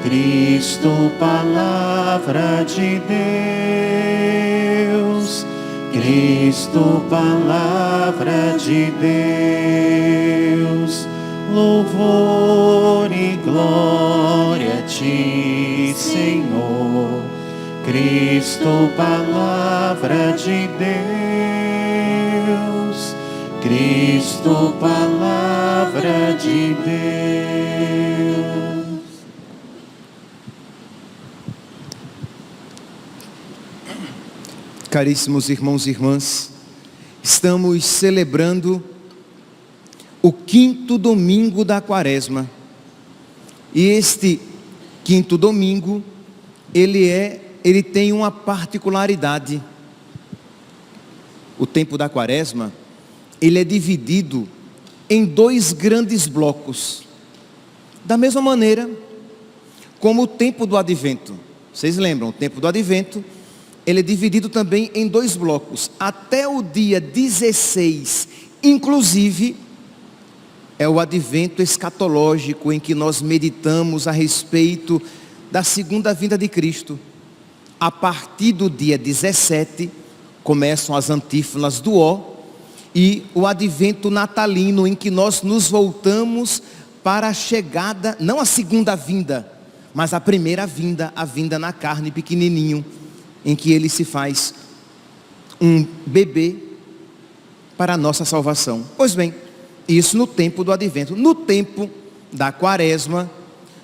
Cristo, palavra de Deus, Cristo, palavra de Deus, louvor e glória a ti, Senhor. Cristo, palavra de Deus, Cristo, palavra de Deus. Caríssimos irmãos e irmãs, estamos celebrando o 5º domingo da Quaresma. E este 5º domingo, ele tem uma particularidade. O tempo da Quaresma, ele é dividido em 2 grandes blocos. Da mesma maneira como o tempo do Advento. Vocês lembram, o tempo do Advento, ele é dividido também em 2 blocos. Até o dia 16, inclusive, é o advento escatológico, em que nós meditamos a respeito da segunda vinda de Cristo. A partir do dia 17, começam as antífonas do Ó, e o advento natalino, em que nós nos voltamos para a chegada, não a segunda vinda, mas a primeira vinda, a vinda na carne, pequenininho, em que ele se faz um bebê para a nossa salvação. Pois bem, isso no tempo do advento. No tempo da Quaresma,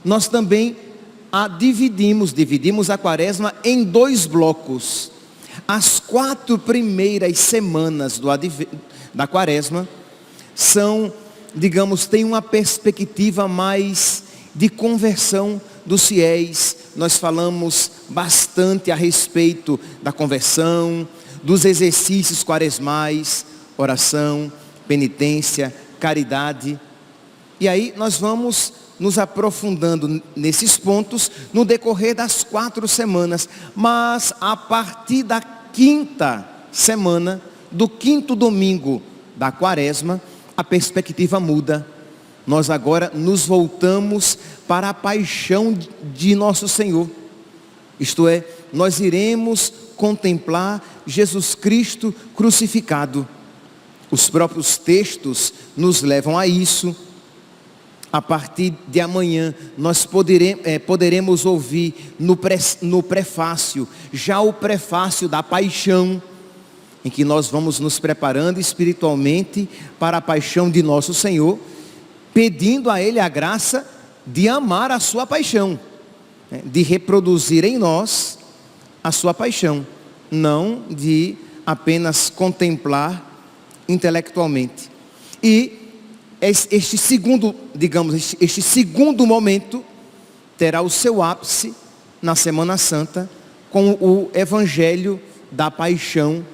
nós também dividimos a Quaresma em 2 blocos. As 4 primeiras semanas da Quaresma são, digamos, tem uma perspectiva mais de conversão dos fiéis. Nós falamos bastante a respeito da conversão, dos exercícios quaresmais, oração, penitência, caridade. E aí nós vamos nos aprofundando nesses pontos no decorrer das 4 semanas. Mas a partir da 5ª semana, do 5º domingo da Quaresma, a perspectiva muda. Nós agora nos voltamos para a paixão de nosso Senhor. Isto é, nós iremos contemplar Jesus Cristo crucificado. Os próprios textos nos levam a isso. A partir de amanhã, nós poderemos ouvir no prefácio, já o prefácio da paixão, em que nós vamos nos preparando espiritualmente para a paixão de nosso Senhor, pedindo a Ele a graça de amar a sua paixão, de reproduzir em nós a sua paixão, não de apenas contemplar intelectualmente. E este segundo momento terá o seu ápice na Semana Santa, com o Evangelho da Paixão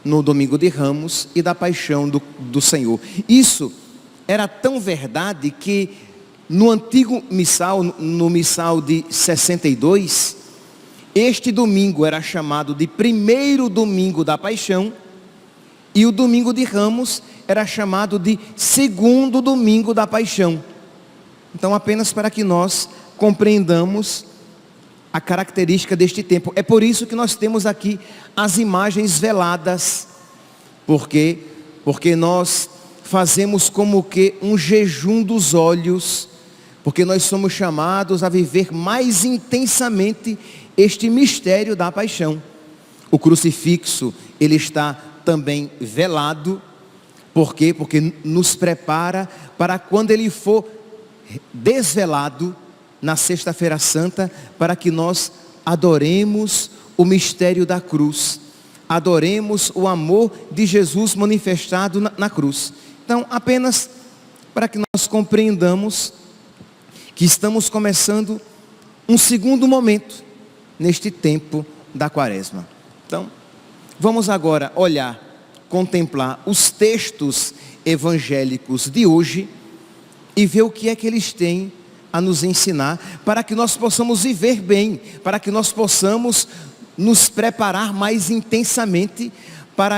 no Domingo de Ramos e da Paixão do Senhor. Isso era tão verdade que no antigo missal, no missal de 62, este domingo era chamado de primeiro domingo da Paixão, e o Domingo de Ramos era chamado de segundo domingo da Paixão. Então, apenas para que nós compreendamos a característica deste tempo. É por isso que nós temos aqui as imagens veladas. Porque nós fazemos como que um jejum dos olhos, porque nós somos chamados a viver mais intensamente este mistério da paixão. O crucifixo, ele está também velado. Por quê? Porque nos prepara para quando ele for desvelado na Sexta-feira Santa, para que nós adoremos o mistério da cruz, adoremos o amor de Jesus manifestado na cruz. Então, apenas para que nós compreendamos que estamos começando um segundo momento neste tempo da Quaresma. Então, vamos agora olhar, contemplar os textos evangélicos de hoje e ver o que é que eles têm a nos ensinar, para que nós possamos viver bem, para que nós possamos nos preparar mais intensamente para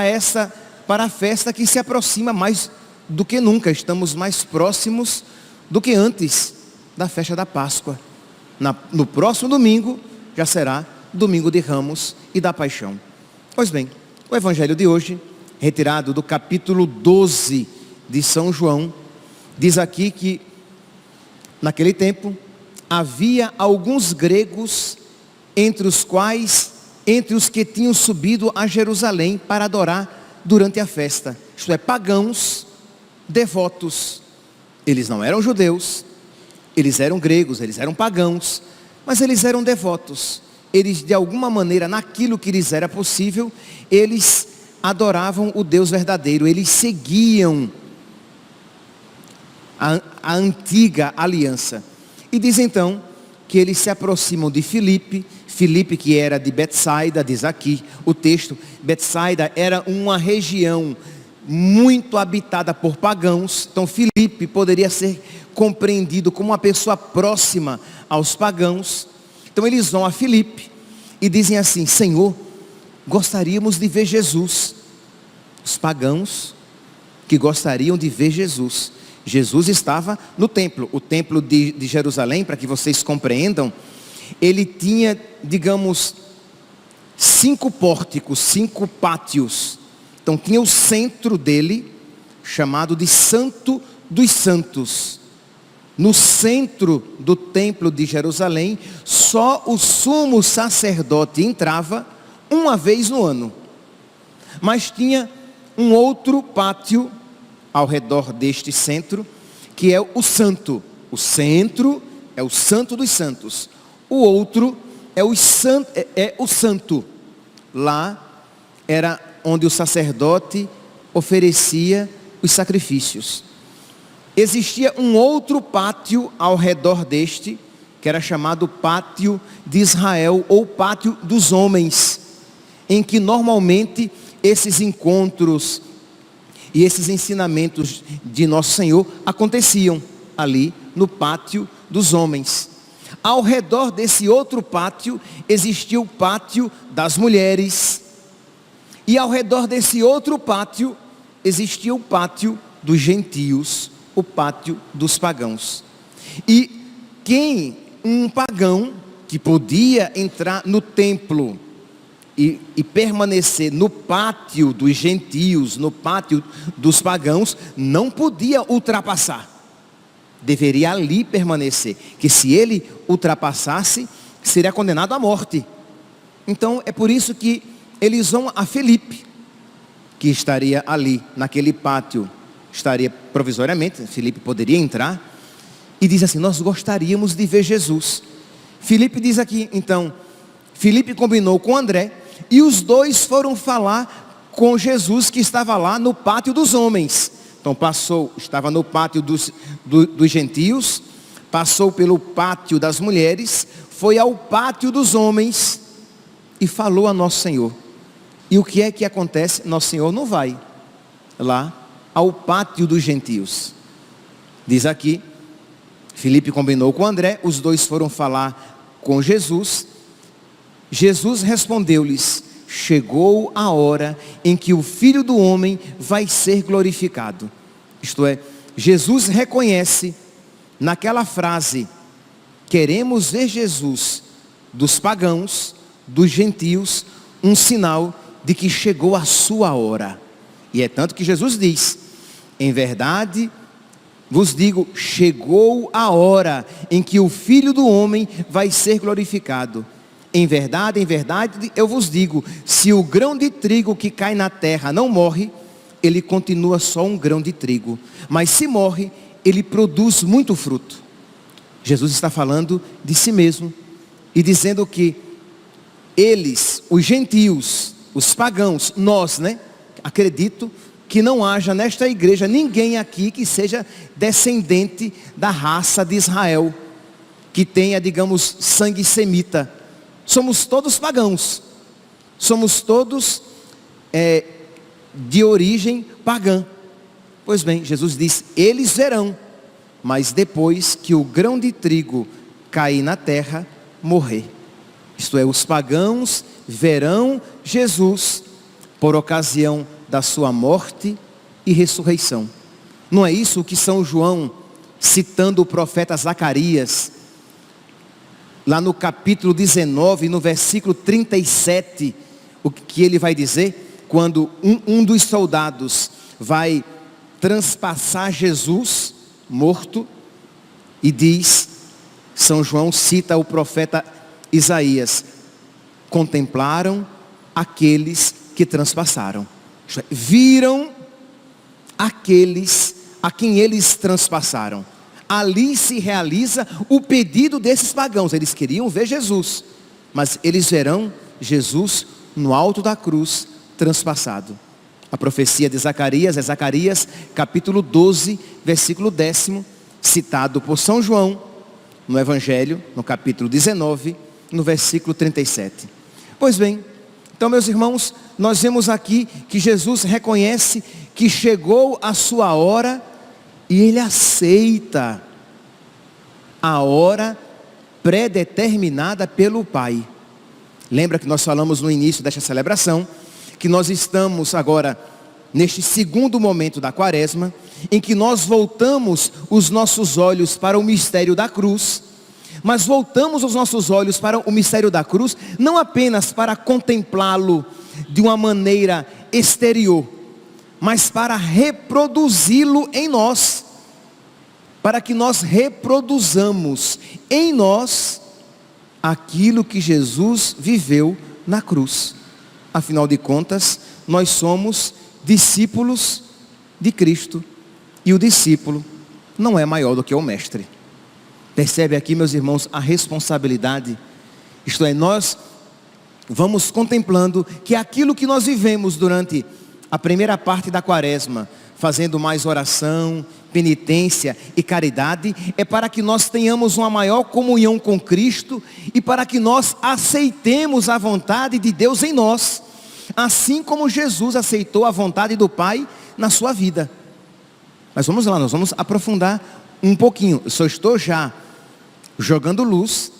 a festa que se aproxima mais do que nunca. Estamos mais próximos do que antes da festa da Páscoa. No próximo domingo já será domingo de Ramos e da Paixão. Pois bem, o evangelho de hoje, retirado do capítulo 12 de São João, diz aqui que naquele tempo havia alguns gregos entre os que tinham subido a Jerusalém para adorar durante a festa, isto é, pagãos devotos. Eles não eram judeus, eles eram gregos, eles eram pagãos, mas eles eram devotos. Eles, de alguma maneira, naquilo que lhes era possível, eles adoravam o Deus verdadeiro, eles seguiam a antiga aliança. E diz então que eles se aproximam de Filipe, que era de Betsaida, diz aqui o texto. Betsaida era uma região muito habitada por pagãos, então Filipe poderia ser compreendido como uma pessoa próxima aos pagãos. Então eles vão a Filipe e dizem assim: Senhor, gostaríamos de ver Jesus. Os pagãos que gostariam de ver Jesus. Jesus estava no templo, o templo de Jerusalém, para que vocês compreendam, ele tinha, digamos, 5 pórticos, 5 pátios. Então tinha o centro dele, chamado de Santo dos Santos. No centro do templo de Jerusalém, só o sumo sacerdote entrava uma vez no ano. Mas tinha um outro pátio ao redor deste centro, que é o santo. O centro é o Santo dos Santos. O outro é o santo. Lá era onde o sacerdote oferecia os sacrifícios. Existia um outro pátio ao redor deste, que era chamado Pátio de Israel, ou Pátio dos Homens, em que normalmente esses encontros e esses ensinamentos de Nosso Senhor aconteciam ali no Pátio dos Homens. Ao redor desse outro pátio existia o Pátio das Mulheres, e ao redor desse outro pátio existia o Pátio dos Gentios, o Pátio dos Pagãos. E um pagão que podia entrar no templo e permanecer no pátio dos gentios, no pátio dos pagãos, não podia ultrapassar. Deveria ali permanecer, que se ele ultrapassasse, seria condenado à morte. Então é por isso que eles vão a Filipe, que estaria ali naquele pátio, estaria provisoriamente, Filipe poderia entrar, e diz assim: nós gostaríamos de ver Jesus. Filipe diz aqui, então, Filipe combinou com André, e os dois foram falar com Jesus, que estava lá no Pátio dos Homens. Então estava no Pátio dos Gentios, passou pelo Pátio das Mulheres, foi ao Pátio dos Homens e falou a Nosso Senhor. E o que é que acontece? Nosso Senhor não vai lá ao Pátio dos Gentios. Diz aqui, Filipe combinou com André, os dois foram falar com Jesus. Jesus respondeu-lhes: chegou a hora em que o Filho do Homem vai ser glorificado. Isto é, Jesus reconhece naquela frase: queremos ver Jesus, dos pagãos, dos gentios, um sinal de que chegou a sua hora. E é tanto que Jesus diz: em verdade vos digo, chegou a hora em que o Filho do Homem vai ser glorificado. Em verdade, eu vos digo, se o grão de trigo que cai na terra não morre, ele continua só um grão de trigo. Mas se morre, ele produz muito fruto. Jesus está falando de si mesmo e dizendo que eles, os gentios, os pagãos, nós, acredito que não haja nesta igreja ninguém aqui que seja descendente da raça de Israel, que tenha, digamos, sangue semita. Somos todos pagãos, somos todos de origem pagã. Pois bem, Jesus diz: eles verão, mas depois que o grão de trigo cair na terra, morrer. Isto é, os pagãos verão Jesus por ocasião da sua morte e ressurreição. Não é isso que São João, citando o profeta Zacarias, lá no capítulo 19, no versículo 37, o que ele vai dizer? Quando um dos soldados vai transpassar Jesus morto, e diz, São João cita o profeta Isaías: contemplaram aqueles que transpassaram. Viram aqueles a quem eles transpassaram. Ali se realiza o pedido desses pagãos. Eles queriam ver Jesus, mas eles verão Jesus no alto da cruz, transpassado. A profecia de Zacarias é Zacarias capítulo 12, versículo 10, citado por São João no Evangelho, no capítulo 19, no versículo 37. Pois bem, então, meus irmãos, nós vemos aqui que Jesus reconhece que chegou a sua hora e ele aceita a hora predeterminada pelo Pai. Lembra que nós falamos no início desta celebração que nós estamos agora neste segundo momento da quaresma, em que nós voltamos os nossos olhos para o mistério da cruz, mas voltamos os nossos olhos para o mistério da cruz, não apenas para contemplá-lo de uma maneira exterior, mas para reproduzi-lo em nós, para que nós reproduzamos em nós aquilo que Jesus viveu na cruz. Afinal de contas, nós somos discípulos de Cristo, e o discípulo não é maior do que o mestre. Percebe aqui, meus irmãos, a responsabilidade? Isto é, nós vamos contemplando que aquilo que nós vivemos durante a primeira parte da quaresma, fazendo mais oração, penitência e caridade, é para que nós tenhamos uma maior comunhão com Cristo e para que nós aceitemos a vontade de Deus em nós, assim como Jesus aceitou a vontade do Pai na sua vida. Mas vamos lá, nós vamos aprofundar um pouquinho. Eu só estou já jogando luz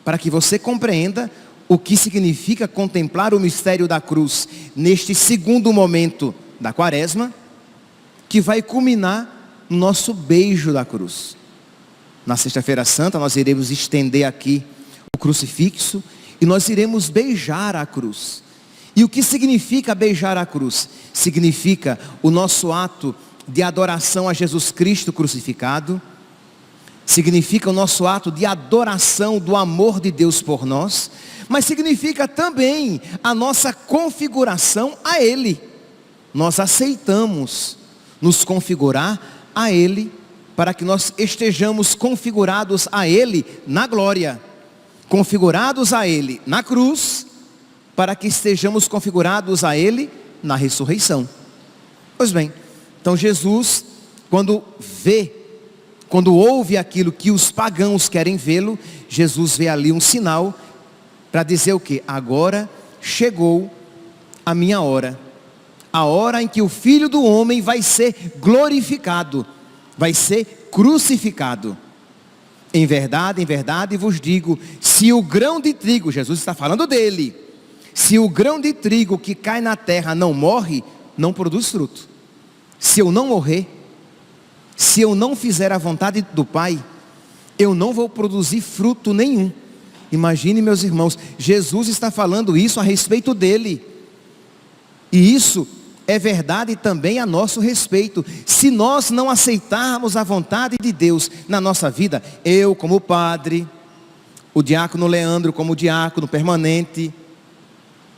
para que você compreenda o que significa contemplar o mistério da cruz neste segundo momento da quaresma, que vai culminar no nosso beijo da cruz. Na sexta-feira santa nós iremos estender aqui o crucifixo e nós iremos beijar a cruz. E o que significa beijar a cruz? Significa o nosso ato de adoração a Jesus Cristo crucificado, significa o nosso ato de adoração do amor de Deus por nós, mas significa também a nossa configuração a Ele. Nós aceitamos nos configurar a Ele, para que nós estejamos configurados a Ele na glória, configurados a Ele na cruz, para que estejamos configurados a Ele na ressurreição. Pois bem, então Jesus, quando ouve aquilo que os pagãos querem vê-lo, Jesus vê ali um sinal para dizer o quê? Agora chegou a minha hora. A hora em que o Filho do Homem vai ser glorificado, vai ser crucificado. Em verdade vos digo, se o grão de trigo, Jesus está falando dele, se o grão de trigo que cai na terra não morre, não produz fruto. Se eu não morrer, se eu não fizer a vontade do Pai, eu não vou produzir fruto nenhum. Imagine, meus irmãos, Jesus está falando isso a respeito dele. E isso é verdade também a nosso respeito. Se nós não aceitarmos a vontade de Deus na nossa vida, eu como padre, o diácono Leandro como diácono permanente,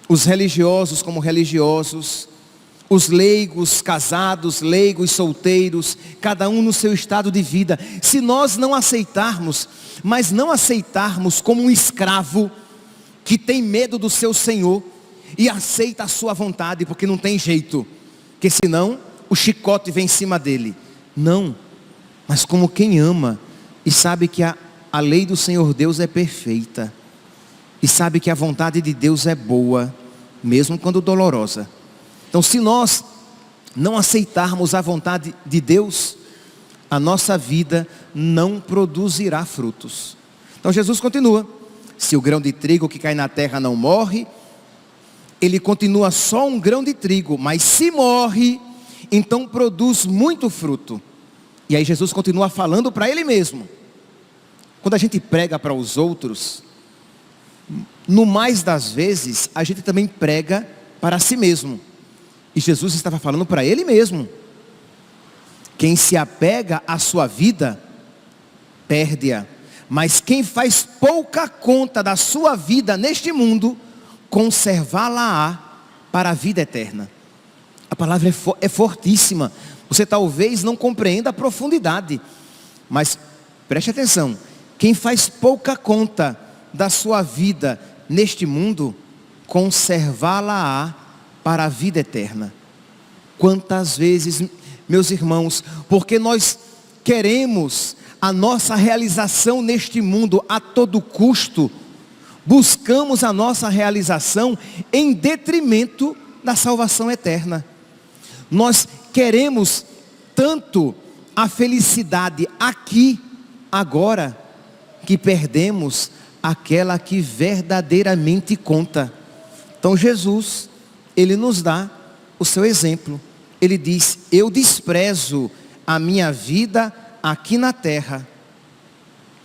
os religiosos como religiosos, os leigos casados, leigos solteiros, cada um no seu estado de vida, se nós não aceitarmos, mas não aceitarmos como um escravo que tem medo do seu senhor e aceita a sua vontade, porque não tem jeito, porque senão o chicote vem em cima dele. Não, mas como quem ama e sabe que a lei do Senhor Deus é perfeita, e sabe que a vontade de Deus é boa, mesmo quando dolorosa. Então, se nós não aceitarmos a vontade de Deus, a nossa vida não produzirá frutos. Então Jesus continua, se o grão de trigo que cai na terra não morre, ele continua só um grão de trigo, mas se morre, então produz muito fruto. E aí Jesus continua falando para ele mesmo. Quando a gente prega para os outros, no mais das vezes, a gente também prega para si mesmo. E Jesus estava falando para ele mesmo. Quem se apega à sua vida, perde-a. Mas quem faz pouca conta da sua vida neste mundo, conservá-la-á para a vida eterna. A palavra é fortíssima. Você talvez não compreenda a profundidade, mas preste atenção. Quem faz pouca conta da sua vida neste mundo, conservá-la-á para a vida eterna. Quantas vezes, meus irmãos, porque nós queremos a nossa realização neste mundo a todo custo, buscamos a nossa realização em detrimento da salvação eterna. Nós queremos tanto a felicidade aqui, agora, que perdemos aquela que verdadeiramente conta. Então Jesus, ele nos dá o seu exemplo. Ele diz: eu desprezo a minha vida aqui na terra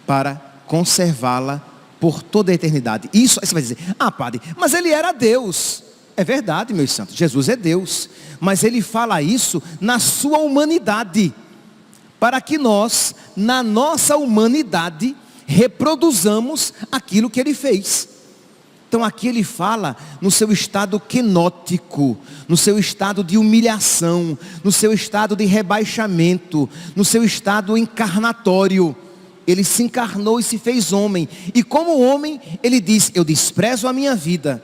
para conservá-la por toda a eternidade. Isso, aí você vai dizer: ah, padre, mas ele era Deus. É verdade, meus santos, Jesus é Deus, mas ele fala isso na sua humanidade, para que nós, na nossa humanidade, reproduzamos aquilo que ele fez. Então aqui ele fala no seu estado quenótico, no seu estado de humilhação, no seu estado de rebaixamento, no seu estado encarnatório. Ele se encarnou e se fez homem, e como homem ele diz: eu desprezo a minha vida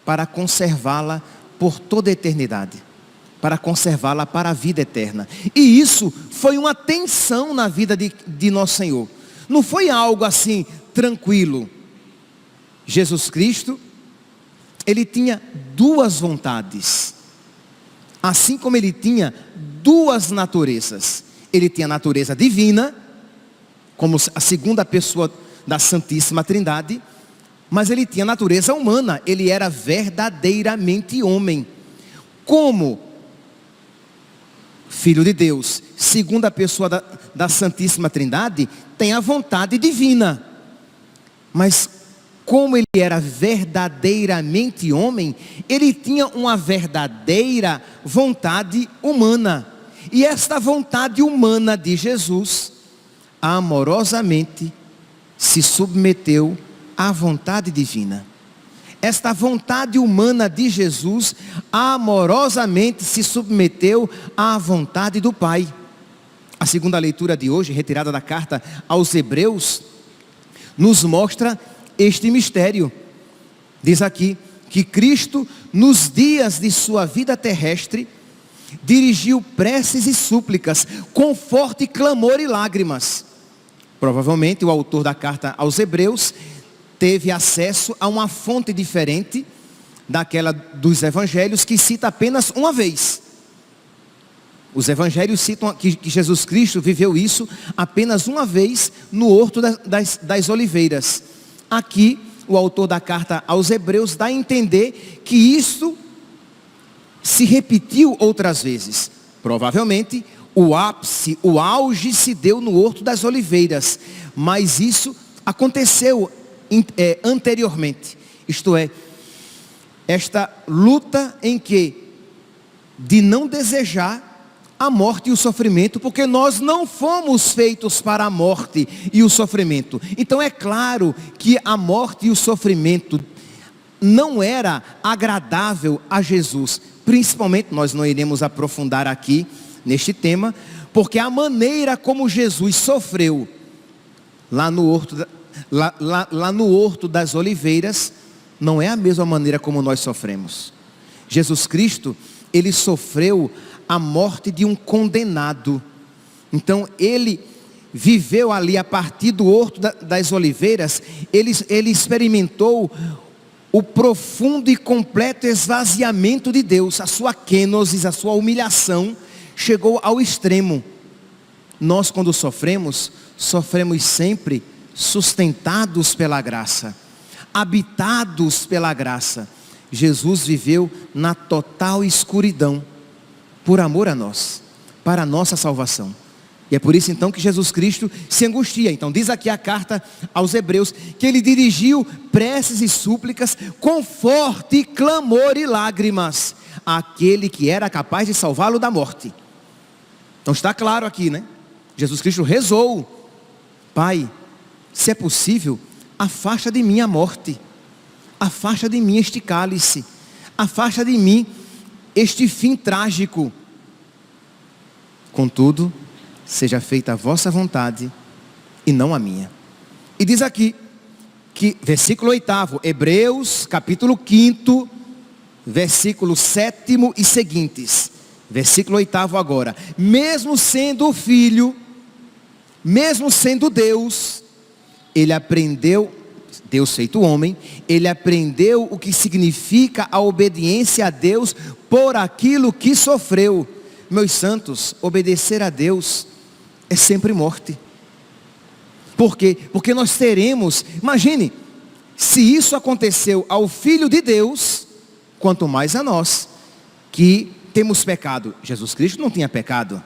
para conservá-la por toda a eternidade, para conservá-la para a vida eterna. E isso foi uma tensão na vida de nosso Senhor. Não foi algo assim tranquilo. Jesus Cristo, ele tinha duas vontades, assim como ele tinha duas naturezas. Ele tinha a natureza divina, como a segunda pessoa da Santíssima Trindade, mas ele tinha a natureza humana. Ele era verdadeiramente homem. Como Filho de Deus, segunda pessoa da Santíssima Trindade, tem a vontade divina. Mas como ele era verdadeiramente homem, ele tinha uma verdadeira vontade humana. E esta vontade humana de Jesus, amorosamente, se submeteu à vontade divina. Esta vontade humana de Jesus, amorosamente se submeteu à vontade do Pai. A segunda leitura de hoje, retirada da carta aos Hebreus, nos mostra este mistério. Diz aqui que Cristo, nos dias de sua vida terrestre, dirigiu preces e súplicas com forte clamor e lágrimas. Provavelmente o autor da carta aos Hebreus teve acesso a uma fonte diferente daquela dos evangelhos, que cita apenas uma vez. Os evangelhos citam que Jesus Cristo viveu isso apenas uma vez no Horto das Oliveiras. Aqui, o autor da carta aos Hebreus dá a entender que isso se repetiu outras vezes. Provavelmente, o ápice, o auge se deu no Horto das Oliveiras, mas isso aconteceu anteriormente. Isto é, esta luta em que, de não desejar a morte e o sofrimento, porque nós não fomos feitos para a morte e o sofrimento. Então é claro que a morte e o sofrimento não era agradável a Jesus. Principalmente, nós não iremos aprofundar aqui neste tema, porque a maneira como Jesus sofreu lá no Horto das Oliveiras não é a mesma maneira como nós sofremos. Jesus Cristo, ele sofreu a morte de um condenado. Então ele viveu ali a partir do Horto das Oliveiras, ele experimentou o profundo e completo esvaziamento de Deus. A sua kenosis, a sua humilhação chegou ao extremo. Nós, quando sofremos sempre sustentados pela graça. habitados pela graça. Jesus viveu na total escuridão, por amor a nós, para a nossa salvação. E é por isso então que Jesus Cristo se angustia. Então diz aqui a carta aos Hebreus, que ele dirigiu preces e súplicas com forte clamor e lágrimas àquele que era capaz de salvá-lo da morte. Então está claro aqui, né? Jesus Cristo rezou: Pai, se é possível, afasta de mim a morte, afasta de mim este cálice, afasta de mim este fim trágico. Contudo, seja feita a vossa vontade e não a minha. E diz aqui, que versículo 8, Hebreus capítulo 5, versículo 7 e seguintes. Versículo 8 agora. Mesmo sendo o Filho, mesmo sendo Deus, ele aprendeu, Deus feito homem, ele aprendeu o que significa a obediência a Deus por aquilo que sofreu. Meus santos, obedecer a Deus é sempre morte. Por quê? Porque nós teremos, imagine, se isso aconteceu ao Filho de Deus, quanto mais a nós, que temos pecado. Jesus Cristo não tinha pecado,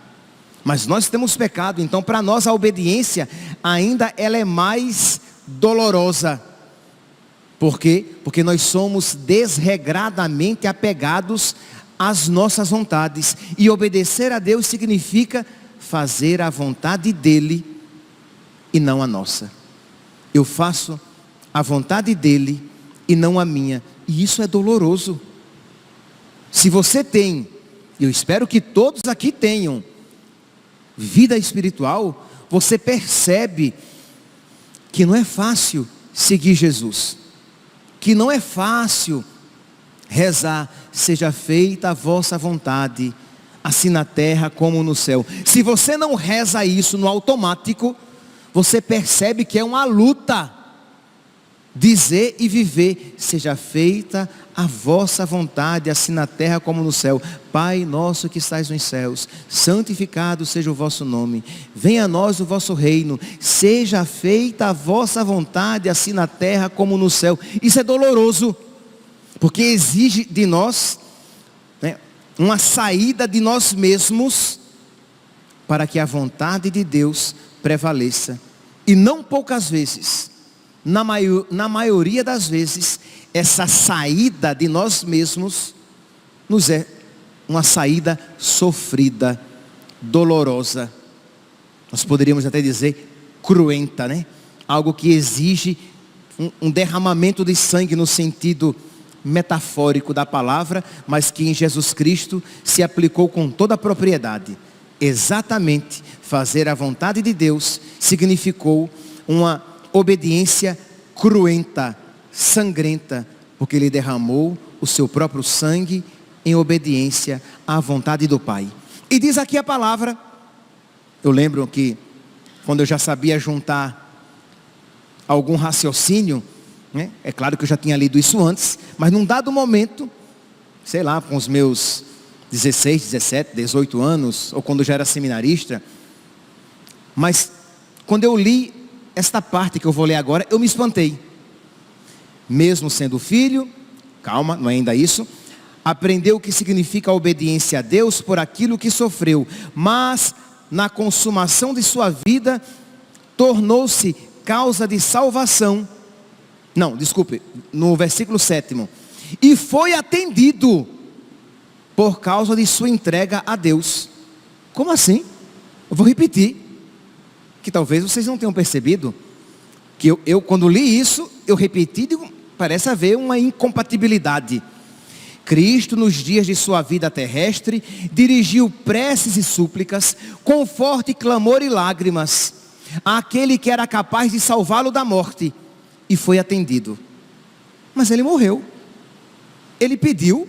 mas nós temos pecado. Então para nós a obediência ainda ela é mais dolorosa. Por quê? Porque nós somos desregradamente apegados às nossas vontades. E obedecer a Deus significa fazer a vontade dele e não a nossa. Eu faço a vontade dele e não a minha. E isso é doloroso. Se você tem, eu espero que todos aqui tenham, vida espiritual, você percebe que não é fácil seguir Jesus. Que não é fácil rezar: seja feita a vossa vontade, assim na terra como no céu. Se você não reza isso no automático, você percebe que é uma luta dizer e viver: seja feita a vossa vontade, assim na terra como no céu. Pai nosso que estais nos céus, santificado seja o vosso nome, venha a nós o vosso reino, seja feita a vossa vontade, assim na terra como no céu. Isso é doloroso, porque exige de nós, né, uma saída de nós mesmos, para que a vontade de Deus prevaleça. E não poucas vezes, na maioria das vezes, essa saída de nós mesmos nos é uma saída sofrida, dolorosa. Nós poderíamos até dizer cruenta, né? Algo que exige um derramamento de sangue no sentido metafórico da palavra, mas que em Jesus Cristo se aplicou com toda a propriedade. Exatamente, fazer a vontade de Deus significou uma obediência cruenta, sangrenta, porque ele derramou o seu próprio sangue em obediência à vontade do Pai. E diz aqui a palavra, eu lembro que quando eu já sabia juntar algum raciocínio, né? É claro que eu já tinha lido isso antes, mas num dado momento, sei lá, com os meus 16, 17, 18 anos, ou quando eu já era seminarista, mas quando eu li esta parte que eu vou ler agora, eu me espantei. Mesmo sendo filho, calma, não é ainda isso, aprendeu o que significa a obediência a Deus por aquilo que sofreu, mas na consumação de sua vida, tornou-se causa de salvação. Não, desculpe, no versículo 7, e foi atendido por causa de sua entrega a Deus. Como assim? Eu vou repetir, que talvez vocês não tenham percebido, que eu quando li isso, eu repeti, digo, parece haver uma incompatibilidade. Cristo, nos dias de sua vida terrestre, dirigiu preces e súplicas, com forte clamor e lágrimas, àquele que era capaz de salvá-lo da morte, e foi atendido. Mas ele morreu. Ele pediu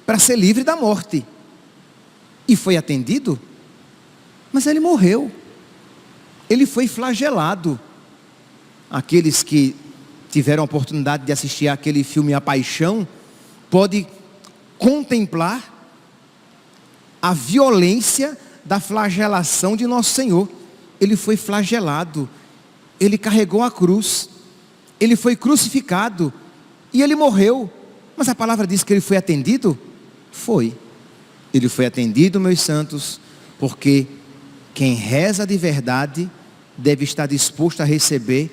para ser livre da morte, e foi atendido, mas ele morreu. Ele foi flagelado. Aqueles que tiveram a oportunidade de assistir àquele filme A Paixão, pode contemplar a violência da flagelação de nosso Senhor. Ele foi flagelado, ele carregou a cruz, Ele foi crucificado e ele morreu. Mas a palavra diz que ele foi atendido? Foi. Ele foi atendido, meus santos, porque quem reza de verdade deve estar disposto a receber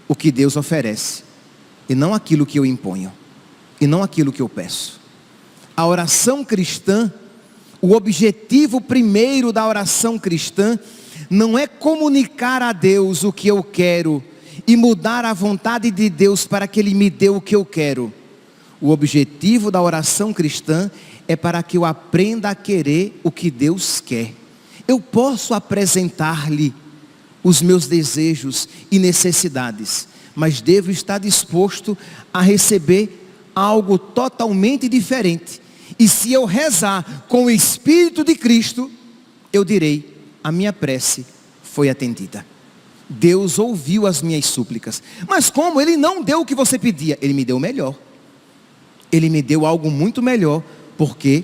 o que Deus oferece, e não aquilo que eu imponho, e não aquilo que eu peço. A oração cristã, o objetivo primeiro da oração cristã, não é comunicar a Deus o que eu quero, e mudar a vontade de Deus para que Ele me dê o que eu quero. O objetivo da oração cristã é para que eu aprenda a querer o que Deus quer. Eu posso apresentar-lhe os meus desejos e necessidades, mas devo estar disposto a receber algo totalmente diferente. E se eu rezar com o Espírito de Cristo, eu direi: a minha prece foi atendida. Deus ouviu as minhas súplicas. Mas como? Ele não deu o que você pedia. Ele me deu o melhor. Ele me deu algo muito melhor, porque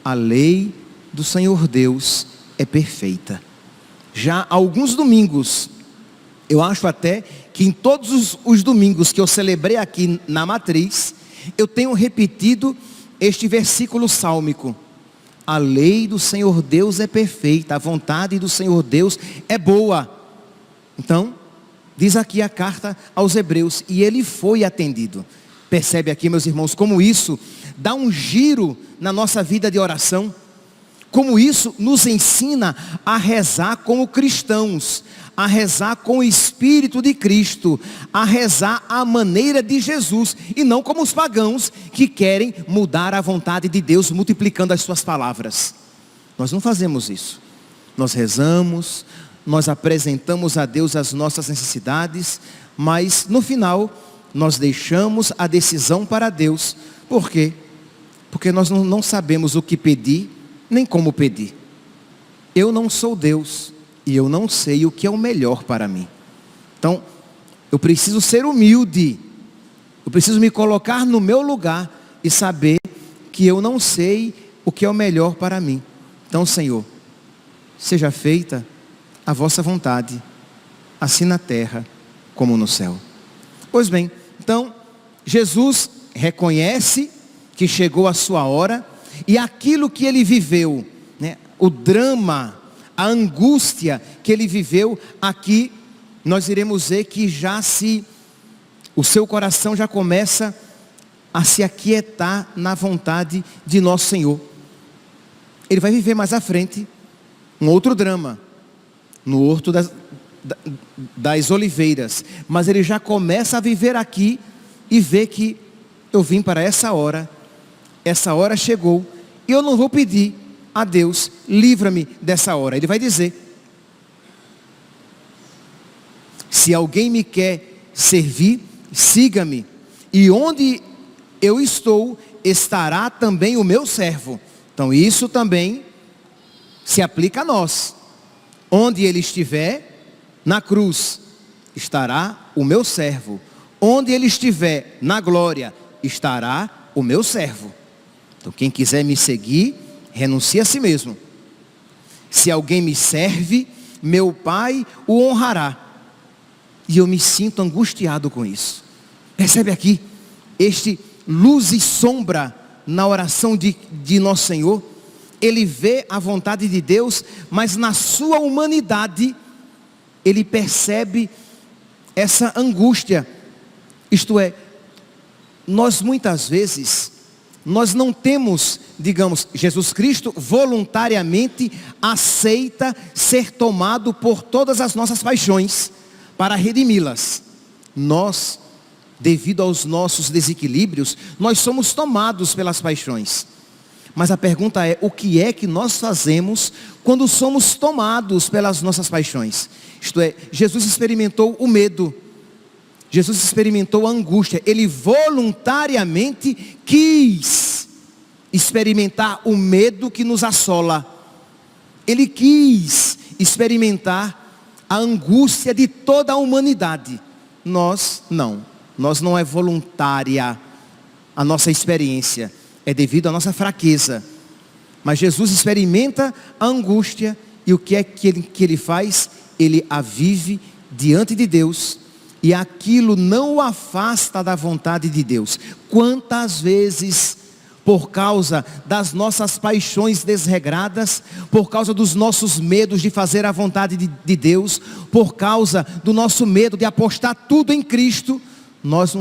a lei do Senhor Deus é perfeita. Já há alguns domingos, eu acho até que em todos os domingos que eu celebrei aqui na matriz, eu tenho repetido este versículo sálmico: a lei do Senhor Deus é perfeita, a vontade do Senhor Deus é boa. Então, diz aqui a carta aos Hebreus, e ele foi atendido. Percebe aqui, meus irmãos, como isso dá um giro na nossa vida de oração? Como isso nos ensina a rezar como cristãos, a rezar com o Espírito de Cristo, a rezar à maneira de Jesus, e não como os pagãos que querem mudar a vontade de Deus multiplicando as suas palavras. Nós não fazemos isso. Nós rezamos, nós apresentamos a Deus as nossas necessidades, mas no final nós deixamos a decisão para Deus. Por quê? Porque nós não sabemos o que pedir, nem como pedir. Eu não sou Deus, e eu não sei o que é o melhor para mim. Então, eu preciso ser humilde, eu preciso me colocar no meu lugar, e saber que eu não sei o que é o melhor para mim. Então, Senhor, seja feita a vossa vontade, assim na terra como no céu. Pois bem, então, Jesus reconhece que chegou a sua hora, e aquilo que ele viveu, né, o drama, a angústia que ele viveu aqui, nós iremos ver que o seu coração já começa a se aquietar na vontade de nosso Senhor. Ele vai viver mais à frente um outro drama, no Horto das Oliveiras, mas ele já começa a viver aqui e vê que eu vim para essa hora chegou, e eu não vou pedir a Deus: livra-me dessa hora. Ele vai dizer: se alguém me quer servir, siga-me, e onde eu estou, estará também o meu servo. Então isso também se aplica a nós. Onde ele estiver, na cruz, estará o meu servo. Onde ele estiver na glória, estará o meu servo. Então quem quiser me seguir, renuncie a si mesmo. Se alguém me serve, meu Pai o honrará. E eu me sinto angustiado com isso. Percebe aqui, este luz e sombra na oração de nosso Senhor. Ele vê a vontade de Deus, mas na sua humanidade, ele percebe essa angústia. Isto é, nós muitas vezes, nós não temos, digamos, Jesus Cristo voluntariamente aceita ser tomado por todas as nossas paixões, para redimi-las. Nós, devido aos nossos desequilíbrios, nós somos tomados pelas paixões. Mas a pergunta é: o que é que nós fazemos quando somos tomados pelas nossas paixões? Isto é, Jesus experimentou o medo, Jesus experimentou a angústia, ele voluntariamente quis experimentar o medo que nos assola, ele quis experimentar a angústia de toda a humanidade. Nós não é voluntária a nossa experiência, é devido à nossa fraqueza. Mas Jesus experimenta a angústia, e o que é que ele faz? Ele a vive diante de Deus, e aquilo não o afasta da vontade de Deus. Quantas vezes, por causa das nossas paixões desregradas, por causa dos nossos medos de fazer a vontade de Deus, por causa do nosso medo de apostar tudo em Cristo, nós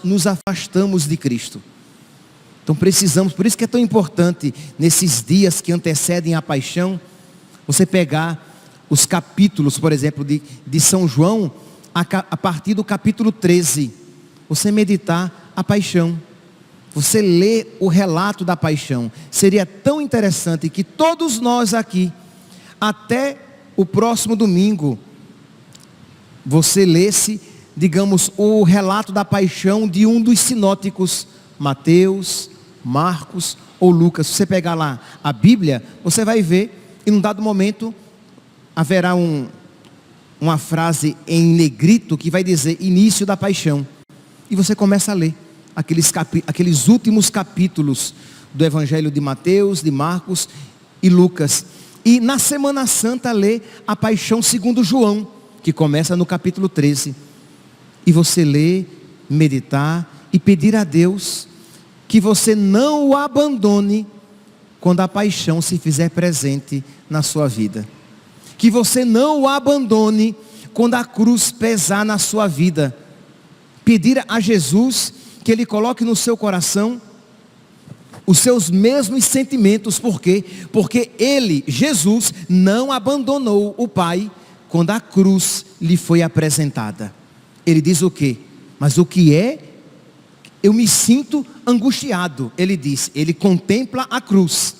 nos afastamos de Cristo. Então precisamos, por isso que é tão importante, nesses dias que antecedem a paixão, você pegar os capítulos, por exemplo, de São João, a partir do capítulo 13, você meditar a paixão, você lê o relato da paixão. Seria tão interessante que todos nós aqui, até o próximo domingo, você lesse, digamos, o relato da paixão de um dos sinóticos, Mateus, Marcos ou Lucas. Se você pegar lá a Bíblia, você vai ver, e num dado momento, haverá uma frase em negrito que vai dizer início da paixão. E você começa a ler aqueles últimos capítulos do Evangelho de Mateus, de Marcos e Lucas. E na Semana Santa lê a paixão segundo João, que começa no capítulo 13. E você lê, meditar e pedir a Deus que você não o abandone quando a paixão se fizer presente na sua vida. Que você não o abandone quando a cruz pesar na sua vida. Pedir a Jesus que Ele coloque no seu coração os seus mesmos sentimentos. Por quê? Porque Ele, Jesus, não abandonou o Pai quando a cruz lhe foi apresentada. Ele diz o quê? Mas o que é? Eu me sinto angustiado. Ele diz, ele contempla a cruz.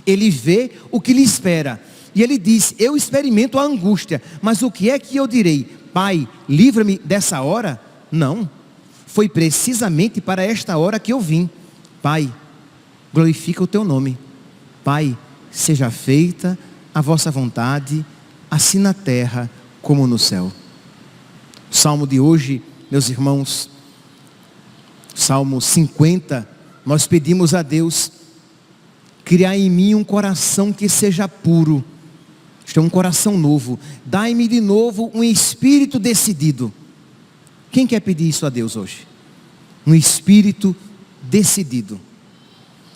Ele vê o que lhe espera. E ele diz, eu experimento a angústia. Mas o que é que eu direi? Pai, livra-me dessa hora? Não. Foi precisamente para esta hora que eu vim. Pai, glorifica o teu nome. Pai, seja feita a vossa vontade, assim na terra como no céu. O salmo de hoje, meus irmãos, Salmo 50, nós pedimos a Deus criar em mim um coração que seja puro. Isto é um coração novo. Dai-me de novo um espírito decidido. Quem quer pedir isso a Deus hoje? Um espírito decidido.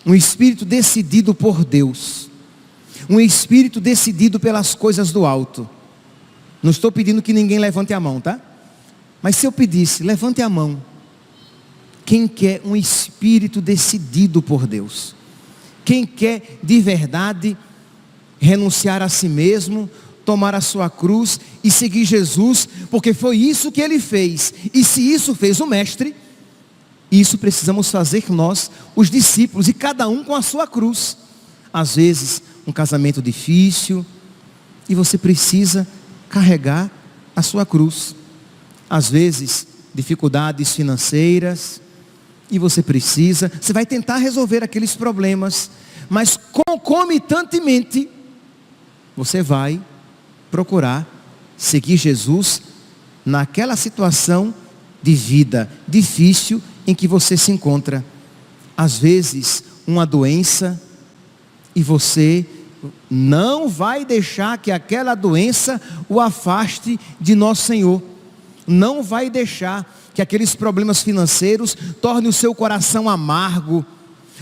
Um espírito decidido por Deus. Um espírito decidido pelas coisas do alto. Não estou pedindo que ninguém levante a mão, tá? Mas se eu pedisse, levante a mão. Quem quer um espírito decidido por Deus? Quem quer de verdade renunciar a si mesmo, tomar a sua cruz e seguir Jesus, porque foi isso que ele fez. E se isso fez o mestre, isso precisamos fazer nós, os discípulos, e cada um com a sua cruz. Às vezes, um casamento difícil, e você precisa carregar a sua cruz. Às vezes, dificuldades financeiras, e você vai tentar resolver aqueles problemas, mas concomitantemente, você vai procurar seguir Jesus naquela situação de vida difícil em que você se encontra. Às vezes, uma doença, e você não vai deixar que aquela doença o afaste de nosso Senhor. Não vai deixar que aqueles problemas financeiros tornem o seu coração amargo.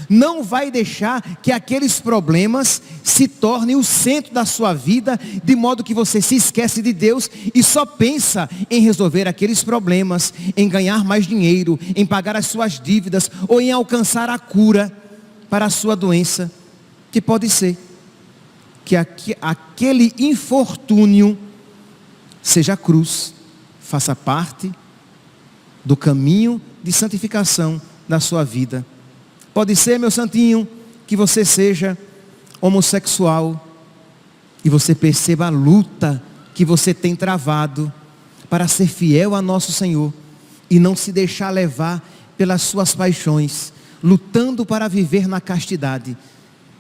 Não vai deixar que aqueles problemas se tornem o centro da sua vida, de modo que você se esquece de Deus e só pensa em resolver aqueles problemas, em ganhar mais dinheiro, em pagar as suas dívidas ou em alcançar a cura para a sua doença. Que pode ser que aquele infortúnio seja a cruz, faça parte do caminho de santificação da sua vida. Pode ser, meu santinho, que você seja homossexual e você perceba a luta que você tem travado para ser fiel a nosso Senhor e não se deixar levar pelas suas paixões, lutando para viver na castidade.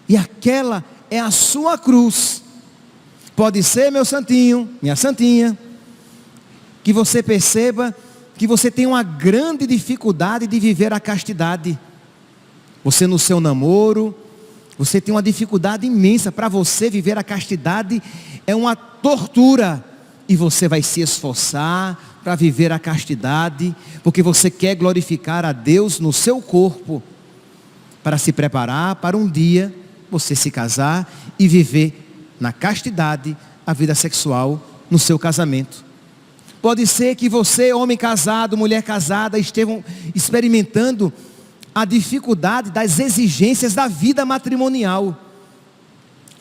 E aquela é a sua cruz. Pode ser, meu santinho, minha santinha, que você perceba que você tem uma grande dificuldade de viver a castidade. Você no seu namoro, você tem uma dificuldade imensa. Para você viver a castidade é uma tortura. e você vai se esforçar para viver a castidade, porque você quer glorificar a Deus no seu corpo, para se preparar para um dia você se casar e viver na castidade a vida sexual no seu casamento. Pode ser que você, homem casado, mulher casada, estejam experimentando a dificuldade das exigências da vida matrimonial.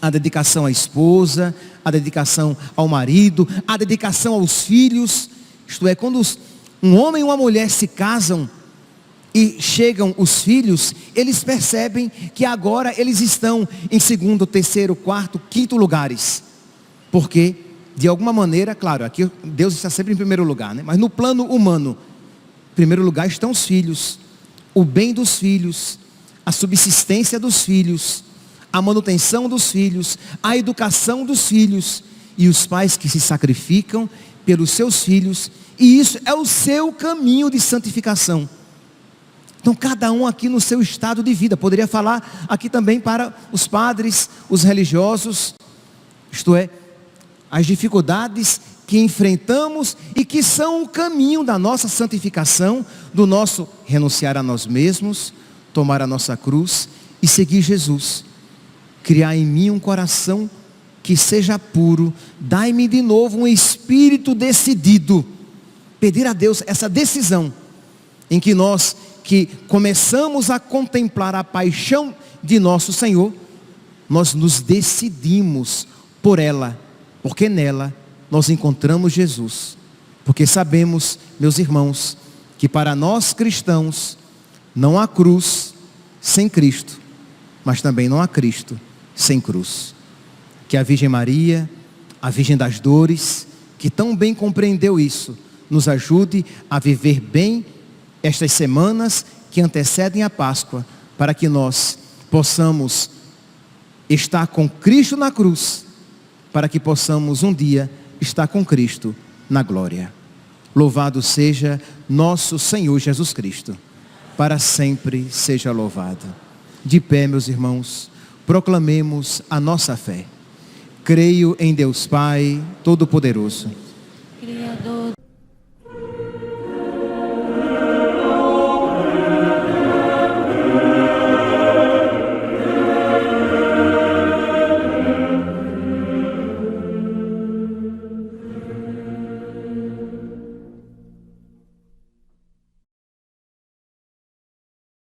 A dedicação à esposa, a dedicação ao marido, a dedicação aos filhos. Isto é, quando um homem e uma mulher se casam e chegam os filhos, eles percebem que agora eles estão em segundo, terceiro, quarto, quinto lugares. Porque, de alguma maneira, claro, aqui Deus está sempre em primeiro lugar, né? Mas no plano humano, em primeiro lugar estão os filhos, o bem dos filhos, a subsistência dos filhos, a manutenção dos filhos, a educação dos filhos, e os pais que se sacrificam pelos seus filhos, e isso é o seu caminho de santificação. Então cada um aqui no seu estado de vida, poderia falar aqui também para os padres, os religiosos, isto é, as dificuldades que enfrentamos e que são o caminho da nossa santificação, do nosso renunciar a nós mesmos, tomar a nossa cruz e seguir Jesus. Criar em mim um coração que seja puro, dai-me de novo um espírito decidido. Pedir a Deus essa decisão, em que nós que começamos a contemplar a paixão de nosso Senhor, nós nos decidimos por ela, porque nela nós encontramos Jesus. Porque sabemos, meus irmãos, que para nós cristãos não há cruz sem Cristo, mas também não há Cristo sem cruz. Que a Virgem Maria, a Virgem das Dores, que tão bem compreendeu isso, nos ajude a viver bem estas semanas que antecedem a Páscoa, para que nós possamos estar com Cristo na cruz, para que possamos um dia estar com Cristo na glória. Louvado seja nosso Senhor Jesus Cristo, para sempre seja louvado. De pé, meus irmãos, proclamemos a nossa fé. Creio em Deus Pai Todo-Poderoso, Criador